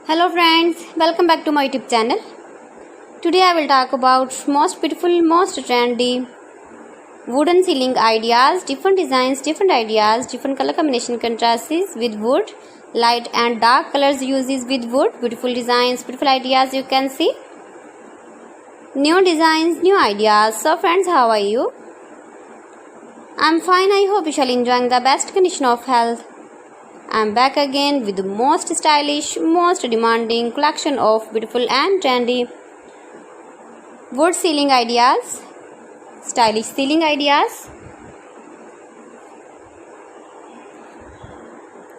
Hello friends, welcome back to my YouTube channel. Today I will talk about most beautiful, most trendy wooden ceiling ideas, different designs, different ideas, different color combination contrasts with wood, light and dark colors uses with wood, beautiful designs, beautiful ideas you can see. New designs, new ideas. So friends, how are you? I'm fine. I hope you shall enjoying the best condition of health. I'm back again with the most stylish, most demanding collection of beautiful and trendy wood ceiling ideas, stylish ceiling ideas.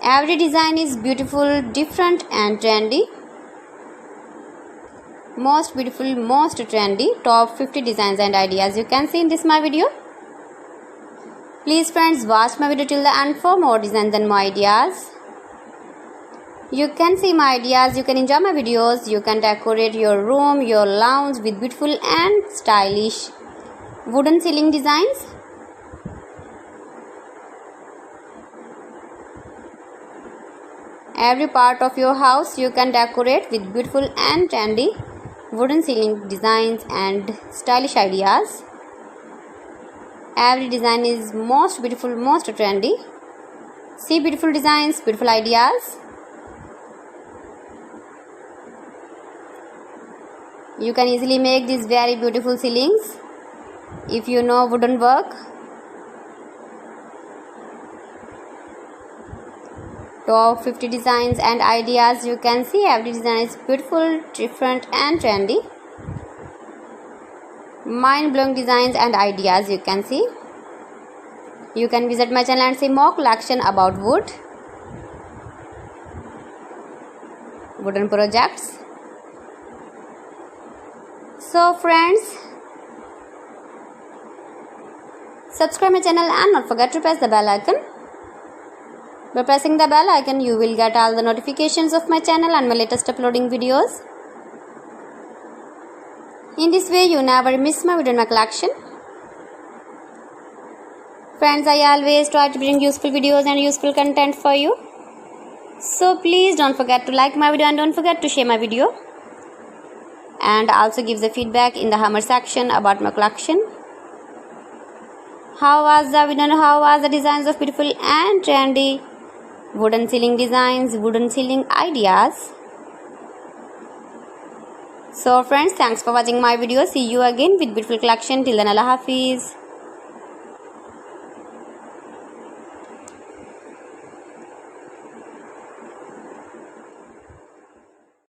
Every design is beautiful, different and trendy. Most beautiful, most trendy, top 50 designs and ideas you can see in this my video. Please friends, watch my video till the end for more designs and more ideas. You can see my ideas, you can enjoy my videos, you can decorate your room, your lounge with beautiful and stylish wooden ceiling designs. Every part of your house you can decorate with beautiful and trendy wooden ceiling designs and stylish ideas. Every design is most beautiful, most trendy. See beautiful designs, beautiful ideas. You can easily make these very beautiful ceilings if you know wooden work. Top 50 designs and ideas you can see. Every design is beautiful, different and trendy. Mind-blowing designs and ideas you can see. You can visit my channel and see more collection about wooden projects. So friends, subscribe my channel and not forget to press the bell icon. By pressing the bell icon you will get all the notifications of my channel and my latest uploading videos. In this way you never miss my video in my collection. Friends, I always try to bring useful videos and useful content for you. So please don't forget to like my video and don't forget to share my video. And also give the feedback in the comment section about my collection. How was the video and how was the designs of beautiful and trendy wooden ceiling designs, wooden ceiling ideas. So friends, thanks for watching my video. See you again with beautiful collection. Till then, Allah Hafiz.